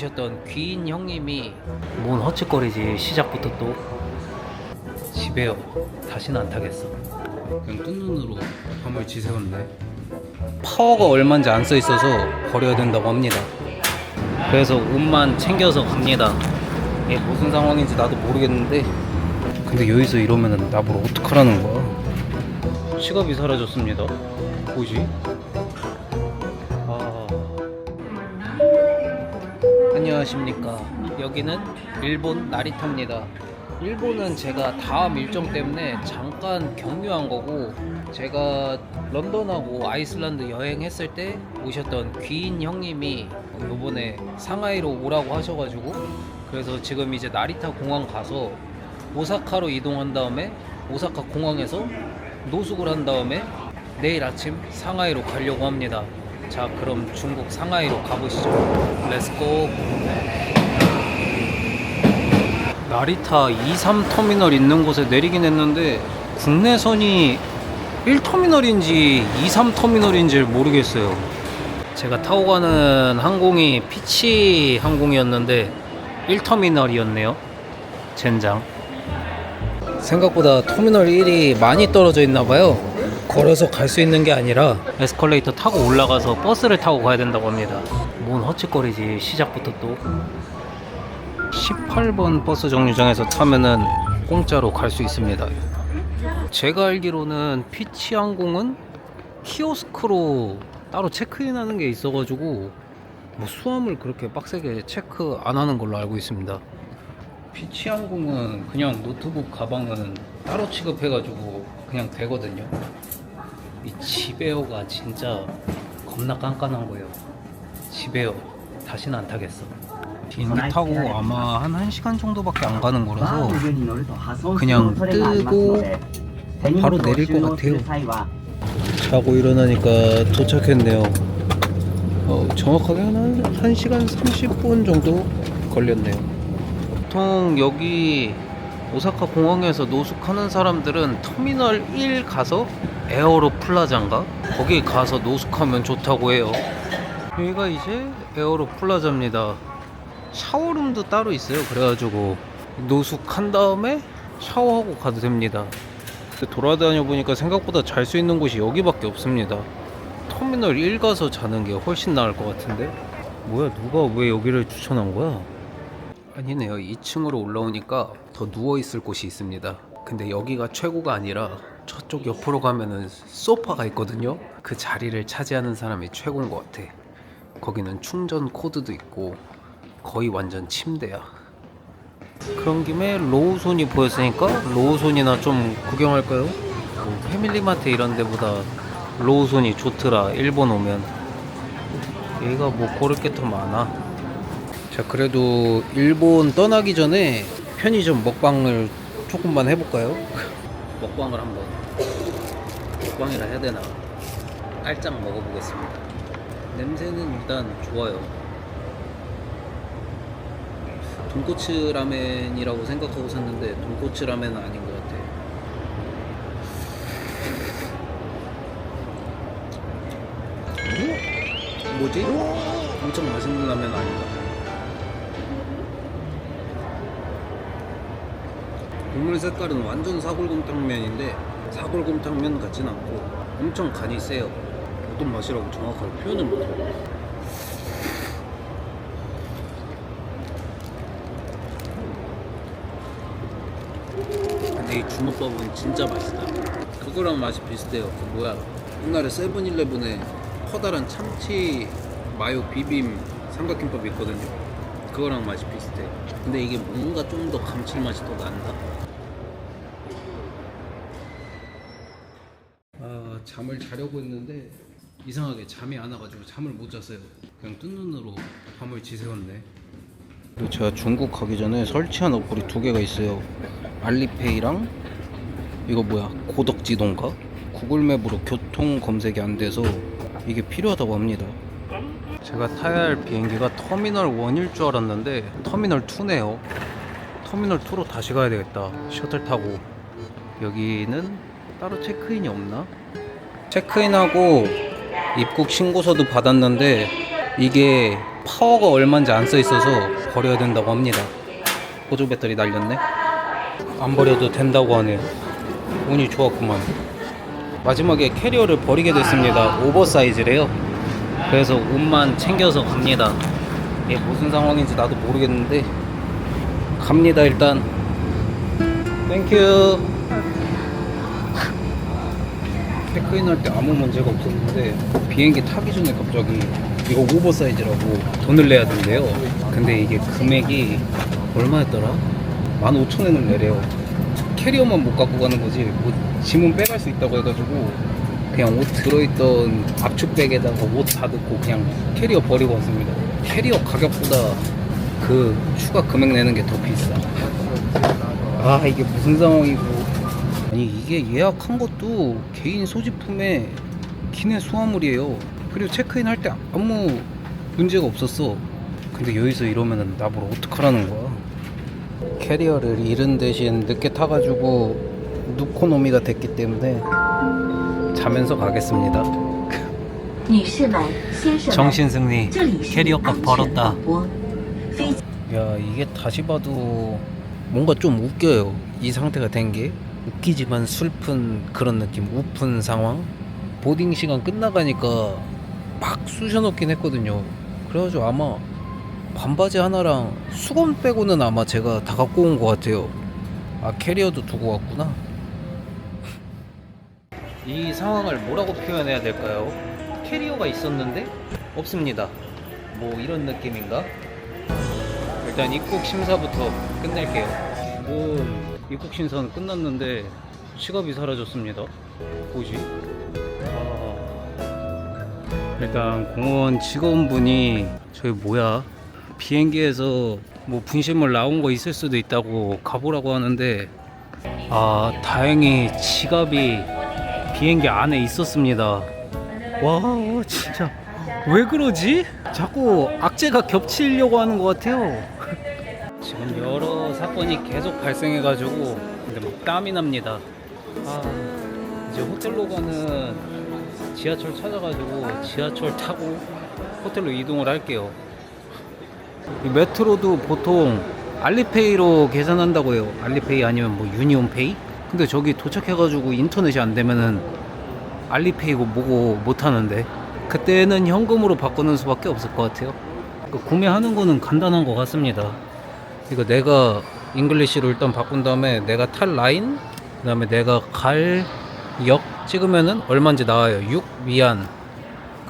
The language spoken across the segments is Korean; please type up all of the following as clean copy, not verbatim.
셨던 귀인 형님이 뭔 헛짓거리지. 시작부터 또 집에요. 다시는 안 타겠어. 그냥 뜬 눈으로 밤을 지새웠네. 파워가 얼마인지 안 써 있어서 버려야 된다고 합니다. 그래서 옷만 챙겨서 갑니다. 이게 무슨 상황인지 나도 모르겠는데, 근데 여기서 이러면은 나보러 어떡하라는 거야. 지갑이 사라졌습니다. 뭐지? 안녕하십니까. 여기는 일본 나리타입니다. 일본은 제가 다음 일정 때문에 잠깐 경유한 거고, 제가 런던하고 아이슬란드 여행했을 때 오셨던 귀인 형님이 요번에 상하이로 오라고 하셔가지고, 그래서 지금 이제 나리타 공항 가서 오사카로 이동한 다음에 오사카 공항에서 노숙을 한 다음에 내일 아침 상하이로 가려고 합니다. 자, 그럼 중국 상하이로 가보시죠. 렛츠고. 나리타 2, 3터미널 있는 곳에 내리긴 했는데 국내선이 1터미널인지 2, 3터미널인지 모르겠어요. 제가 타고 가는 항공이 피치 항공이었는데 1터미널이었네요. 젠장. 생각보다 터미널 1이 많이 떨어져 있나봐요. 걸어서 갈 수 있는 게 아니라 에스컬레이터 타고 올라가서 버스를 타고 가야 된다고 합니다. 뭔 헛짓거리지. 시작부터 또 18번 버스 정류장에서 타면은 공짜로 갈 수 있습니다. 제가 알기로는 피치항공은 키오스크로 따로 체크인하는 게 있어가지고 뭐 수화물 그렇게 빡세게 체크 안 하는 걸로 알고 있습니다. 피치항공은 그냥 노트북 가방은 따로 취급해가지고 그냥 되거든요. 이 지베어가 진짜 겁나 깐깐한 거예요. 지베어 다시는 안 타겠어. 비행기 타고 아마 한 1시간 정도밖에 안 가는 거라서 그냥 뜨고 바로 내릴 것 같아요. 자고 일어나니까 도착했네요. 정확하게 한 1시간 30분 정도 걸렸네요. 보통 여기 오사카 공항에서 노숙하는 사람들은 터미널 1 가서 에어로 플라자인가? 거기 가서 노숙하면 좋다고 해요. 여기가 이제 에어로 플라자입니다. 샤워룸도 따로 있어요. 그래가지고 노숙한 다음에 샤워하고 가도 됩니다. 돌아다녀 보니까 생각보다 잘 수 있는 곳이 여기밖에 없습니다. 터미널 1 가서 자는 게 훨씬 나을 것 같은데? 뭐야, 누가 왜 여기를 추천한 거야? 아니네요. 2층으로 올라오니까 더 누워있을 곳이 있습니다. 근데 여기가 최고가 아니라 저쪽 옆으로 가면은 소파가 있거든요. 그 자리를 차지하는 사람이 최고인 것 같아. 거기는 충전 코드도 있고 거의 완전 침대야. 그런 김에 로우손이 보였으니까 로우손이나 좀 구경할까요? 뭐 패밀리마트 이런 데보다 로우손이 좋더라. 일본 오면 얘가 뭐 고를 게 더 많아. 자, 그래도 일본 떠나기 전에 편의점 먹방을 조금만 해볼까요? 먹방을 한번, 먹방이라 해야 되나, 깔짝 먹어보겠습니다. 냄새는 일단 좋아요. 돈코츠 라멘이라고 생각하고 샀는데 돈코츠 라멘은 아닌 것 같아. 뭐지? 엄청 맛있는 라면 아닌가? 국물 색깔은 완전 사골곰탕면인데 사골곰탕면 같진 않고 엄청 간이 세요. 어떤 맛이라고 정확하게 표현을 못해요. 근데 이 주먹밥은 진짜 맛있다. 그거랑 맛이 비슷해요. 그 뭐야, 옛날에 세븐일레븐에 커다란 참치 마요 비빔 삼각김밥 있거든요. 그거랑 맛이 비슷해. 근데 이게 뭔가 좀 더 감칠맛이 더 난다. 잠을 자려고 했는데 이상하게 잠이 안 와가지고 잠을 못 잤어요. 그냥 뜬 눈으로 밤을 지새웠네. 그리고 제가 중국 가기 전에 설치한 어플이 2개가 있어요. 알리페이랑 이거 뭐야, 고덕지도인가? 구글맵으로 교통 검색이 안 돼서 이게 필요하다고 합니다. 제가 타야 할 비행기가 터미널 1일 줄 알았는데 터미널 2네요. 터미널 2로 다시 가야 되겠다. 셔틀 타고. 여기는 따로 체크인이 없나? 체크인하고 입국 신고서도 받았는데 이게 파워가 얼마인지 안 써 있어서 버려야 된다고 합니다. 보조 배터리 날렸네. 안 버려도 된다고 하네요. 운이 좋았구만. 마지막에 캐리어를 버리게 됐습니다. 오버사이즈래요. 그래서 옷만 챙겨서 갑니다. 이게 무슨 상황인지 나도 모르겠는데 갑니다. 일단 땡큐. 체크인 할 때 아무 문제가 없었는데 비행기 타기 전에 갑자기 이거 오버사이즈라고 돈을 내야 된대요. 근데 이게 금액이 얼마였더라? 15,000원을 내래요. 캐리어만 못 갖고 가는 거지 뭐 짐은 빼갈 수 있다고 해가지고 그냥 옷 들어있던 압축백에다가 옷 다 넣고 그냥 캐리어 버리고 왔습니다. 캐리어 가격보다 그 추가 금액 내는 게 더 비싸. 아 이게 무슨 상황이고. 아니 이게 예약한 것도 개인 소지품의 기내 수화물이에요. 그리고 체크인 할 때 아무 문제가 없었어. 근데 여기서 이러면은 나보러 어떡하라는 거야. 캐리어를 잃은 대신 늦게 타가지고 누코노미가 됐기 때문에 자면서 가겠습니다. 정신승리. 캐리어값 벌었다. 야 이게 다시 봐도 뭔가 좀 웃겨요. 이 상태가 된 게 웃기지만 슬픈 그런 느낌. 우픈 상황. 보딩 시간 끝나가니까 막 쑤셔넣긴 했거든요. 그래가지고 아마 반바지 하나랑 수건 빼고는 아마 제가 다 갖고 온 것 같아요. 아 캐리어도 두고 왔구나. 이 상황을 뭐라고 표현해야 될까요? 캐리어가 있었는데 없습니다. 뭐 이런 느낌인가? 일단 입국 심사부터 끝낼게요. 입국 심사는 끝났는데 지갑이 사라졌습니다. 뭐지? 일단 공원 직원분이 저희 뭐야 비행기에서 뭐 분실물 나온 거 있을 수도 있다고 가보라고 하는데 아 다행히 지갑이 비행기 안에 있었습니다. 와 진짜 왜 그러지? 자꾸 악재가 겹치려고 하는 것 같아요. 지금 여러 사건이 계속 발생해가지고 근데 막 땀이 납니다. 아 이제 호텔로 가는 지하철 찾아가지고 지하철 타고 호텔로 이동을 할게요. 이 메트로도 보통 알리페이로 계산한다고 해요. 알리페이 아니면 뭐 유니온페이? 근데 저기 도착해가지고 인터넷이 안 되면은 알리페이고 뭐고 못하는데 그때는 현금으로 바꾸는 수밖에 없을 것 같아요. 구매하는 거는 간단한 것 같습니다. 이거 내가 잉글리시로 일단 바꾼 다음에 내가 탈 라인 그 다음에 내가 갈 역 찍으면은 얼마인지 나와요. 6위안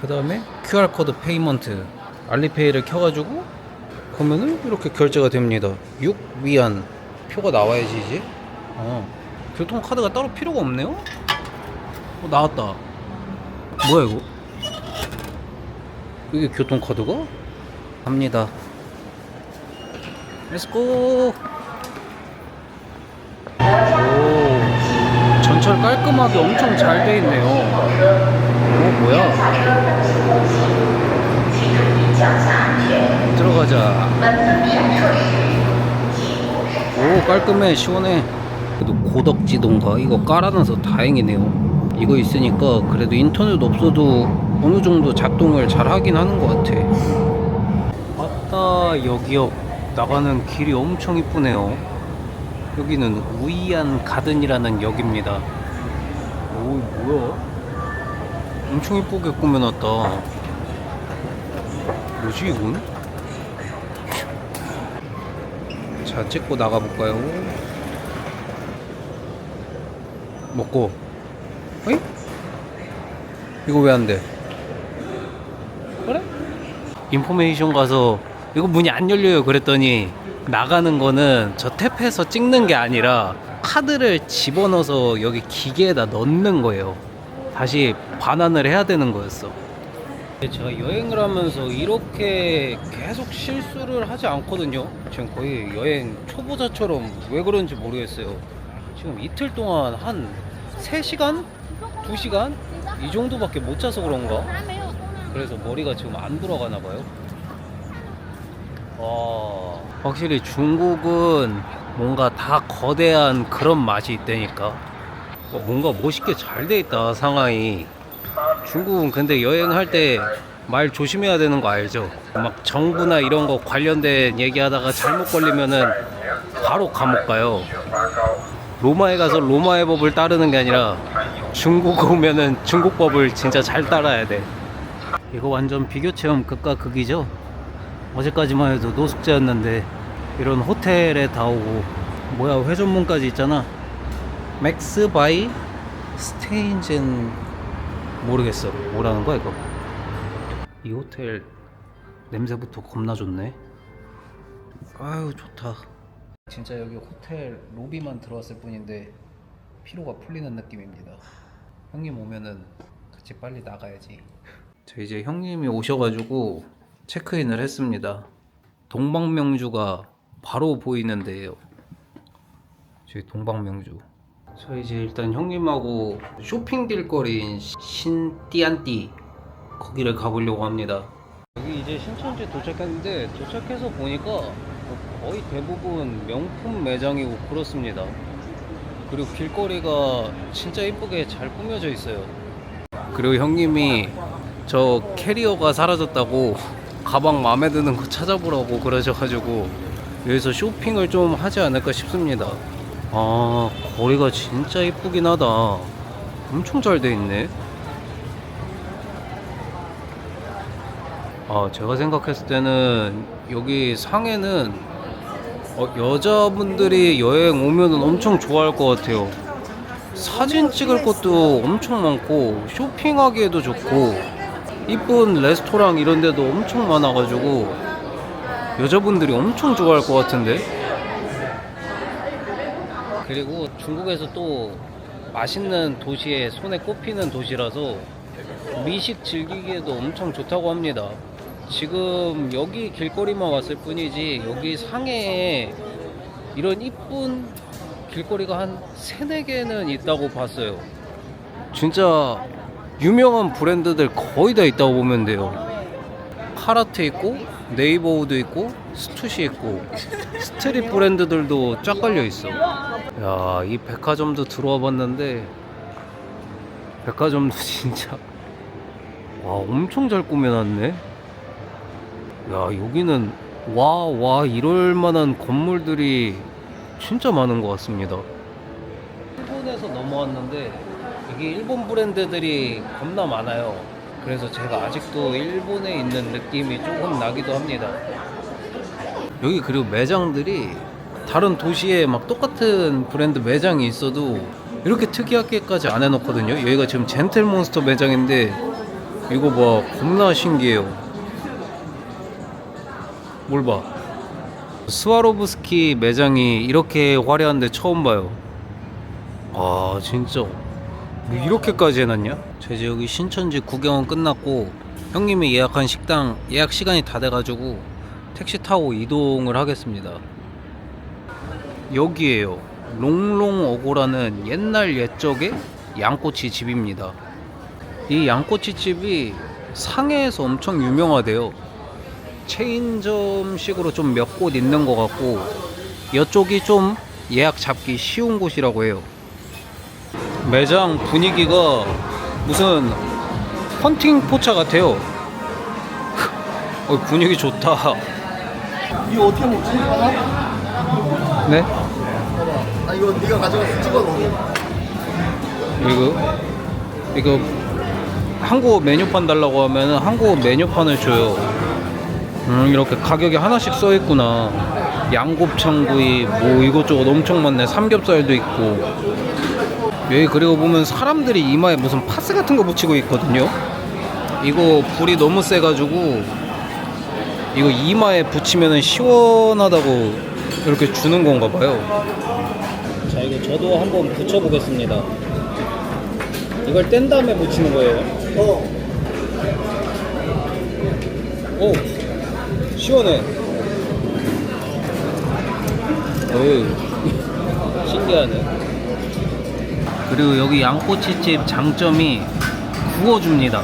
그 다음에 QR코드 페이먼트 알리페이를 켜가지고 그러면은 이렇게 결제가 됩니다. 6위안 표가 나와야지 이제. 교통카드가 따로 필요가 없네요. 나왔다. 뭐야 이거? 이게 교통카드가? 갑니다. 렛츠고. 오, 전철 깔끔하게 엄청 잘 돼 있네요. 오 뭐야? 들어가자. 오 깔끔해 시원해. 그래도 고덕지도인가 이거 깔아놔서 다행이네요. 이거 있으니까 그래도 인터넷 없어도 어느 정도 작동을 잘 하긴 하는 것 같아. 아따 여기요. 나가는 길이 엄청 이쁘네요. 여기는 우이안 가든이라는 역입니다. 오 뭐야? 엄청 이쁘게 꾸며놨다. 뭐지 이건? 자 찍고 나가볼까요? 먹고. 어이? 이거 왜 안 돼? 그래? 인포메이션 가서 이거 문이 안 열려요 그랬더니 나가는 거는 저 탭에서 찍는 게 아니라 카드를 집어넣어서 여기 기계에다 넣는 거예요. 다시 반환을 해야 되는 거였어. 제가 여행을 하면서 이렇게 계속 실수를 하지 않거든요. 지금 거의 여행 초보자처럼 왜 그런지 모르겠어요. 지금 이틀 동안 한 3시간? 2시간? 이 정도밖에 못 자서 그런가? 그래서 머리가 지금 안 돌아가나 봐요. 확실히 중국은 뭔가 다 거대한 그런 맛이 있다니까. 뭔가 멋있게 잘 돼 있다 상하이. 중국은 근데 여행할 때 말 조심해야 되는 거 알죠? 막 정부나 이런 거 관련된 얘기하다가 잘못 걸리면은 바로 감옥 가요. 로마에 가서 로마의 법을 따르는 게 아니라 중국 오면은 중국 법을 진짜 잘 따라야 돼. 이거 완전 비교 체험 극과 극이죠? 어제까지만 해도 노숙자였는데 이런 호텔에 다 오고, 뭐야 회전문까지 있잖아. 맥스 바이 스테인젠, 모르겠어 뭐라는 거야 이거. 이 호텔 냄새부터 겁나 좋네. 아유 좋다. 진짜 여기 호텔 로비만 들어왔을 뿐인데 피로가 풀리는 느낌입니다. 형님 오면은 같이 빨리 나가야지. 저 이제 형님이 오셔가지고 체크인을 했습니다. 동방명주가 바로 보이는 데예요. 저기 동방명주. 저 이제 일단 형님하고 쇼핑 길거리인 신띠안띠 거기를 가보려고 합니다. 여기 이제 신천지 도착했는데 도착해서 보니까 거의 대부분 명품 매장이고 그렇습니다. 그리고 길거리가 진짜 이쁘게 잘 꾸며져 있어요. 그리고 형님이 저 캐리어가 사라졌다고 가방 마음에 드는 거 찾아보라고 그러셔가지고 여기서 쇼핑을 좀 하지 않을까 싶습니다. 아, 거리가 진짜 이쁘긴 하다. 엄청 잘 돼 있네. 아, 제가 생각했을 때는 여기 상해는 여자분들이 여행 오면은 엄청 좋아할 것 같아요. 사진 찍을 것도 엄청 많고 쇼핑하기에도 좋고 이쁜 레스토랑 이런 데도 엄청 많아가지고 여자분들이 엄청 좋아할 것 같은데. 그리고 중국에서 또 맛있는 도시에 손에 꼽히는 도시라서 미식 즐기기에도 엄청 좋다고 합니다. 지금 여기 길거리만 왔을 뿐이지 여기 상해에 이런 이쁜 길거리가 한 3-4개는 있다고 봤어요. 진짜 유명한 브랜드들 거의 다 있다고 보면 돼요. 카라트 있고 네이버우드 있고 스투시 있고 스트릿 브랜드들도 쫙 깔려 있어. 야, 이 백화점도 들어와 봤는데 백화점도 진짜 와 엄청 잘 꾸며놨네. 야, 여기는 와 이럴 만한 건물들이 진짜 많은 것 같습니다. 일본에서 넘어왔는데 여기 일본 브랜드들이 겁나 많아요. 그래서 제가 아직도 일본에 있는 느낌이 조금 나기도 합니다. 여기 그리고 매장들이 다른 도시에 막 똑같은 브랜드 매장이 있어도 이렇게 특이하게까지 안 해놓거든요. 여기가 지금 젠틀몬스터 매장인데 이거 봐, 겁나 신기해요. 뭘 봐. 스와로브스키 매장이 이렇게 화려한데 처음 봐요. 아, 진짜 뭐 이렇게까지 해놨냐? 저 이제 여기 신천지 구경은 끝났고 형님이 예약한 식당 예약 시간이 다 돼가지고 택시 타고 이동을 하겠습니다. 여기에요. 롱롱어고라는 옛날 옛적의 양꼬치 집입니다. 이 양꼬치 집이 상해에서 엄청 유명하대요. 체인점식으로 좀 몇 곳 있는 것 같고 이쪽이 좀 예약 잡기 쉬운 곳이라고 해요. 매장 분위기가 무슨 헌팅 포차 같아요. 분위기 좋다. 이거 어떻게 먹지? 네? 아 이거 네가 가져가서 찍어 먹어. 이거 한국어 메뉴판 달라고 하면 한국어 메뉴판을 줘요. 이렇게 가격이 하나씩 써 있구나. 양곱창구이 뭐 이것저것 엄청 많네. 삼겹살도 있고. 여기 그리고 보면 사람들이 이마에 무슨 파스 같은 거 붙이고 있거든요. 이거 불이 너무 세가지고 이거 이마에 붙이면 시원하다고 이렇게 주는 건가 봐요. 자, 이거 저도 한번 붙여보겠습니다. 이걸 뗀 다음에 붙이는 거예요. 오, 시원해. 어이, 신기하네. 그리고 여기 양꼬치집 장점이 구워줍니다.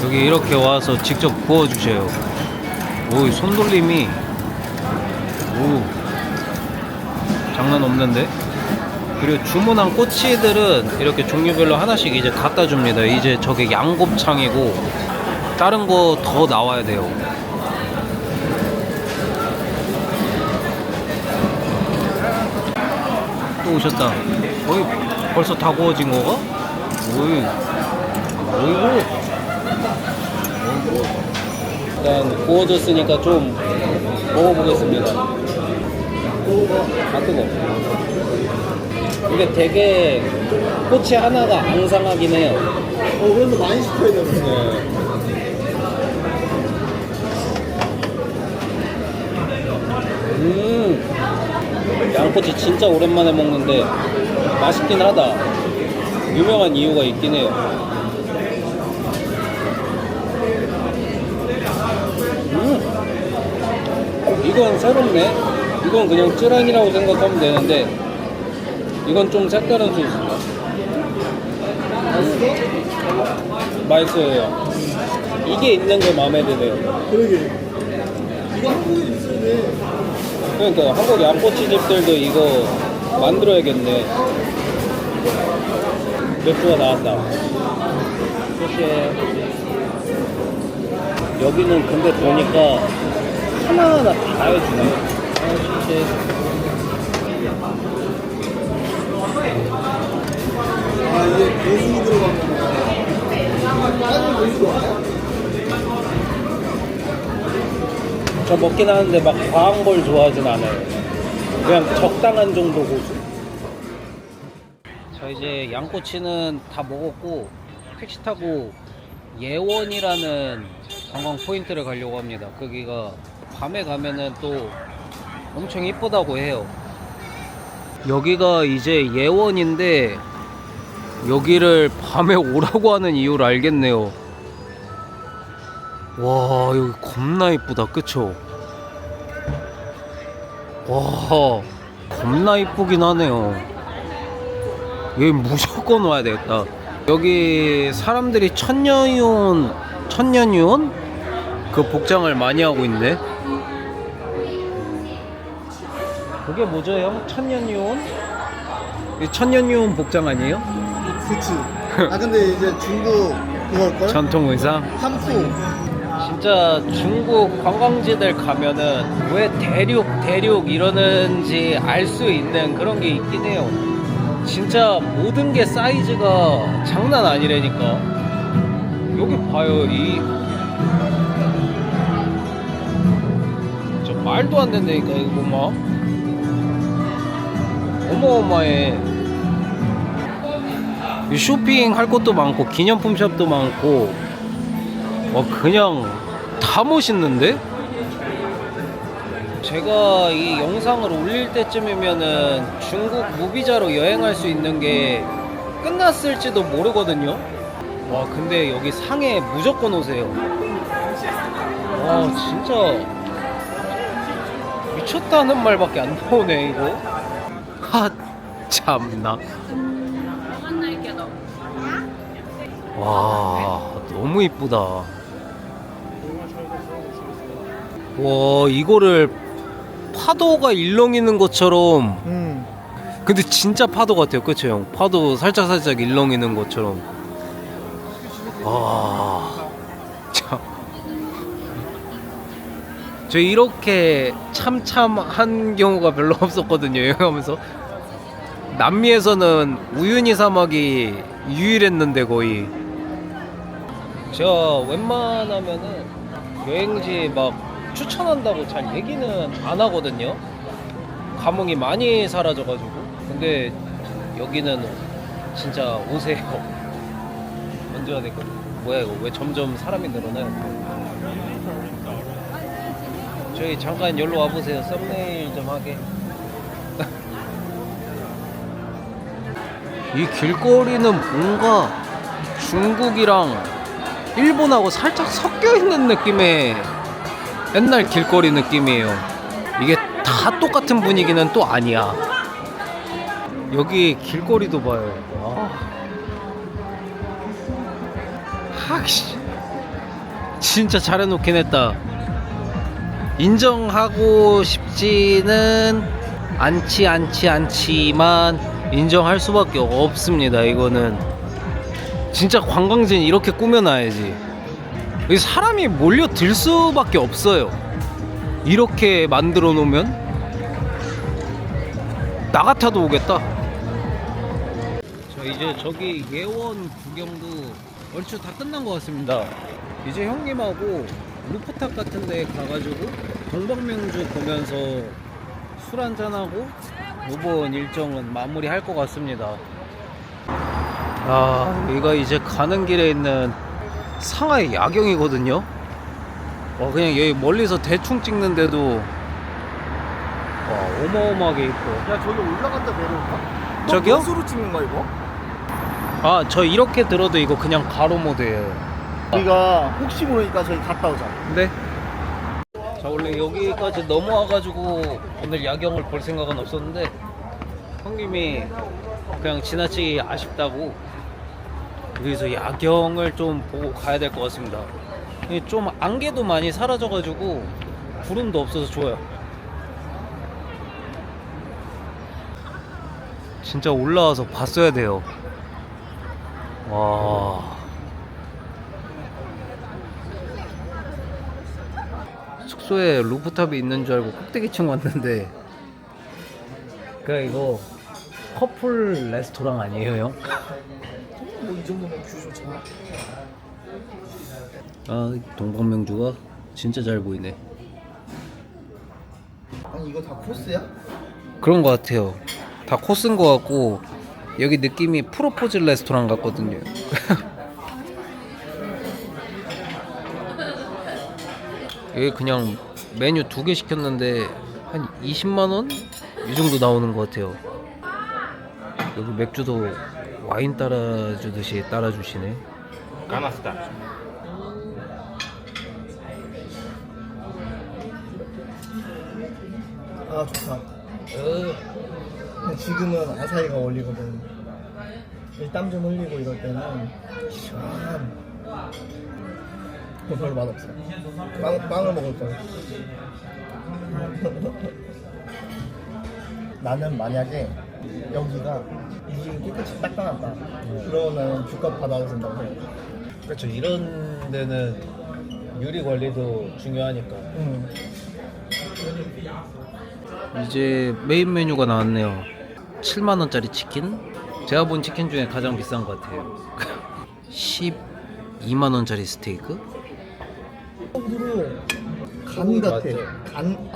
여기 이렇게 와서 직접 구워주세요. 오, 손돌림이 오 장난 없는데? 그리고 주문한 꼬치들은 이렇게 종류별로 하나씩 이제 갖다 줍니다. 이제 저게 양곱창이고 다른 거 더 나와야 돼요. 또 오셨다. 어이, 벌써 다 구워진 거가? 어이, 어이구. 일단 구워졌으니까 좀 먹어보겠습니다. 다 뜨거. 근데 되게 꼬치 하나가 앙상하긴 해요. 그래서 많이 시켜야 되는데. 네. 양꼬치 진짜 오랜만에 먹는데 맛있긴 하다. 유명한 이유가 있긴 해요. 이건 새롭네. 이건 그냥 쯔란이라고 생각하면 되는데 이건 좀 색다른 소스다. 맛있어요. 이게 있는 게 마음에 드네요. 그러게. 이거 한국에 있어야 돼. 그러니까 한국 양꼬치집들도 이거 만들어야겠네. 맥주가 나왔다. 그렇게 여기는 근데 보니까 하나하나 다 해주네. 아, 이게 고수 들어간 거구나. 다른 고수 아니야? 저 먹긴 하는데 막 과한 걸 좋아하진 않아요. 그냥 적당한 정도 고수. 자, 이제 양꼬치는 다 먹었고 택시 타고 예원이라는 관광 포인트를 가려고 합니다. 거기가 밤에 가면은 또 엄청 이쁘다고 해요. 여기가 이제 예원인데 여기를 밤에 오라고 하는 이유를 알겠네요. 와, 여기 겁나 이쁘다. 그쵸? 와, 겁나 이쁘긴 하네요. 여기 무조건 와야 되겠다. 여기 사람들이 천년유언 그 복장을 많이 하고 있네. 그게 뭐죠, 형? 천년유언? 천년유언 복장 아니에요? 그치. 아, 근데 이제 중국 그걸걸? 전통 의상? 한푸. 진짜 중국 관광지들 가면은 왜 대륙 이러는지 알 수 있는 그런 게 있긴 해요. 진짜 모든 게 사이즈가 장난 아니라니까. 여기 봐요. 저 말도 안 된다니까 이거 막 어마어마해. 쇼핑 할 것도 많고 기념품 샵도 많고 그냥 다 멋있는데? 제가 이 영상을 올릴 때쯤이면은 중국 무비자로 여행할 수 있는 게 끝났을지도 모르거든요. 와, 근데 여기 상해 무조건 오세요. 와, 진짜 미쳤다는 말밖에 안 나오네 이거. 하, 참나. 와, 너무 이쁘다. 와, 이거를 파도가 일렁이는 것처럼. 근데 진짜 파도 같아요. 그쵸, 형? 파도 살짝 일렁이는 것처럼. 와, 참. 저 이렇게 참참한 경우가 별로 없었거든요, 여행하면서. 남미에서는 우유니 사막이 유일했는데 거의. 제가 웬만하면은 여행지 막 추천한다고 잘 얘기는 안 하거든요. 감흥이 많이 사라져가지고. 근데 여기는 진짜 오세요. 언제 와야 될까? 뭐야 이거 왜 점점 사람이 늘어나요? 저희 잠깐 여기로 와보세요. 썸네일 좀 하게. 이 길거리는 뭔가 중국이랑 일본하고 살짝 섞여 있는 느낌의 옛날 길거리 느낌이에요. 이게 다 똑같은 분위기는 또 아니야. 여기 길거리도 봐요. 와. 하씨, 진짜 잘해놓긴 했다. 인정하고 싶지는 않지만 인정할 수밖에 없습니다. 이거는 진짜 관광지는 이렇게 꾸며놔야지. 여기 사람이 몰려들 수밖에 없어요. 이렇게 만들어 놓으면 나 같아도 오겠다. 자, 이제 저기 예원 구경도 얼추 다 끝난 것 같습니다. 이제 형님하고 루프탑 같은 데 가가지고 동방명주 보면서 술 한잔하고 이번 일정은 마무리 할 것 같습니다. 아, 여기가 이제 가는 길에 있는 상하이 야경이거든요. 그냥 여기 멀리서 대충 찍는데도 어마어마하게 있고. 야, 저기 올라갔다 내려올까? 저기요? 몇으로 찍는 거야 이거? 아, 저 이렇게 들어도 이거 그냥 가로 모드예요. 우리가 혹시 모르니까 저기 갔다 오자. 네? 자, 원래 여기까지 넘어와가지고 오늘 야경을 볼 생각은 없었는데 형님이 그냥 지나치게 아쉽다고 여기서 야경을 좀 보고 가야 될 것 같습니다. 이게 좀 안개도 많이 사라져가지고 구름도 없어서 좋아요. 진짜 올라와서 봤어야 돼요. 와. 숙소에 루프탑이 있는 줄 알고 꼭대기층 왔는데 이거 커플 레스토랑 아니에요, 형? 뭐 이 정도면 뷰 좋잖아. 아, 동방명주가 진짜 잘 보이네. 아니 이거 다 코스야? 그런 것 같아요. 다 코스인 것 같고 여기 느낌이 프로포즈 레스토랑 같거든요. 여기 그냥 메뉴 2개 시켰는데 한 20만원? 이 정도 나오는 것 같아요. 여기 맥주도 와인 따라주듯이 따라주시네. 까마스다. 아 좋다. 근데 지금은 아사히가 어울리거든. 땀 좀 흘리고 이럴 때는 시원한. 별로 맛없어. 빵을 먹을 거야. 나는 만약에 여기가 물이 깨끗이 닦아놨다. 그러면 뷰값 받아야 된다고 해. 그렇죠. 이런 데는 유리 관리도 중요하니까. 이제 메인 메뉴가 나왔네요. 7만원짜리 치킨. 제가 본 치킨 중에 가장 비싼 것 같아요. 12만원짜리 스테이크. 간 같아. 맞죠?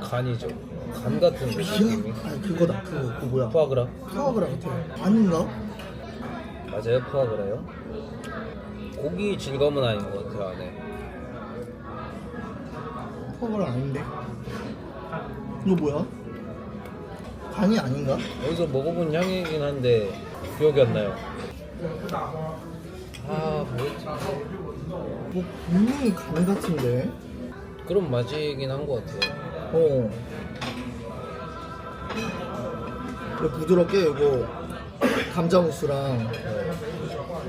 간이죠. 간 같은 느낌이. 아니 그거다. 그거 뭐야? 푸아그라. 푸아그라 같아. 아닌가? 맞아요, 푸아그라요. 고기 질감은 아닌 것 같아요, 안에. 푸아그라 아닌데? 이거 뭐야? 간이 아닌가? 어디서 먹어본 향이긴 한데 기억이 안 나요. 아, 뭐였지? 뭐 분명히 간 같은데? 그런 맛이긴 한 것 같아요. 이거 부드럽게 이거 감자 무스랑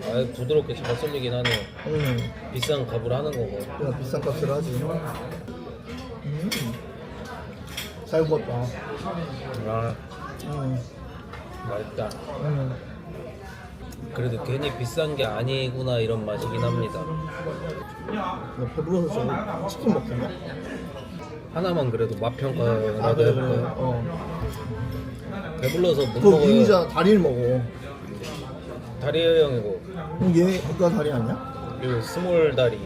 아, 부드럽게 잘 썰리긴 하네요. 비싼 값을 하는 거고. 그냥 비싼 값을 하지. 잘 구웠다. 아, 음. 맛있다. 그래도 괜히 비싼 게 아니구나 이런 맛이긴 합니다. 나 배불러서 저거 치킨 먹겠냐? 하나만 그래도 맛 아 평가라도 그래 그래. 해볼까요? 배불러서 못 그 먹어요. 미니자 다리를 먹어. 다리 여행이고 얘가 다리 아니야? 그리고 스몰 다리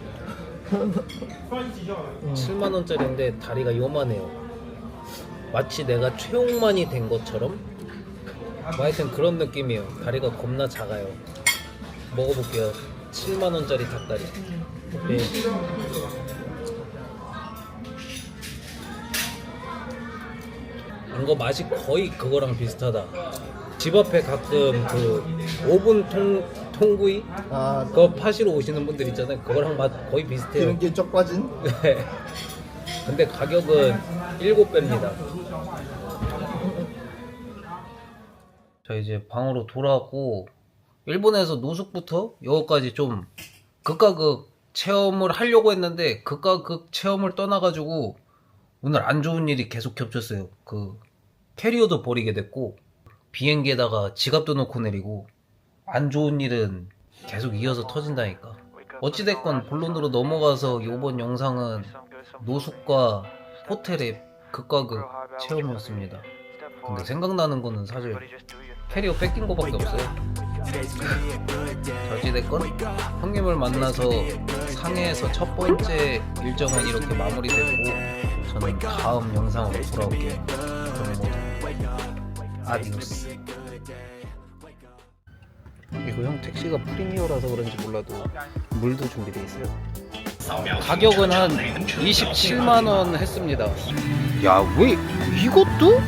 7만원짜리인데 다리가 요만해요. 마치 내가 최홍만이 된 것처럼 뭐 하여튼 그런 느낌이에요. 다리가 겁나 작아요. 먹어볼게요. 7만원짜리 닭다리. 네. 이거 맛이 거의 그거랑 비슷하다. 집 앞에 가끔 그 오븐 통구이 아 그거 파시러 오시는 분들 있잖아요. 그거랑 맛 거의 비슷해요. 기름기 쩍 빠진? 네. 근데 가격은 7배입니다. 자, 이제 방으로 돌아왔고 일본에서 노숙부터 여기까지 좀 극과 극 체험을 하려고 했는데 극과 극 체험을 떠나가지고 오늘 안 좋은 일이 계속 겹쳤어요. 그 캐리어도 버리게 됐고 비행기에다가 지갑도 넣고 내리고 안 좋은 일은 계속 이어서 터진다니까. 어찌됐건 본론으로 넘어가서 이번 영상은 노숙과 호텔의 극과 극 체험이었습니다. 근데 생각나는 거는 사실 캐리어 뺏긴 거밖에 없어요. 어찌됐건 형님을 만나서 상해에서 첫 번째 일정은 이렇게 마무리됐고 저는 다음 영상으로 돌아올게요. 그럼 모두 아디오스. 이거 형 택시가 프리미어라서 그런지 몰라도 물도 준비되어 있어요. 가격은 한 27만원 했습니다. 야, 왜 이것도?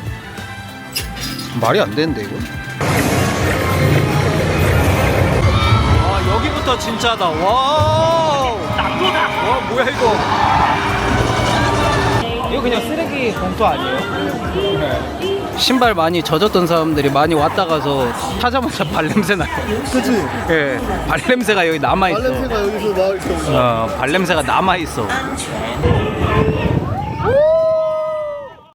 말이 안 되는데 이거? 와, 여기부터 진짜다. 와우. 와, 뭐야 이거 그냥 쓰레기 봉투 아니에요? 신발 많이 젖었던 사람들이 많이 왔다 가서 타자마자 발냄새 나요. 그치? 예, 발냄새가 여기 남아있어. 발냄새가 여기서 막 이렇게 발냄새가 남아있어.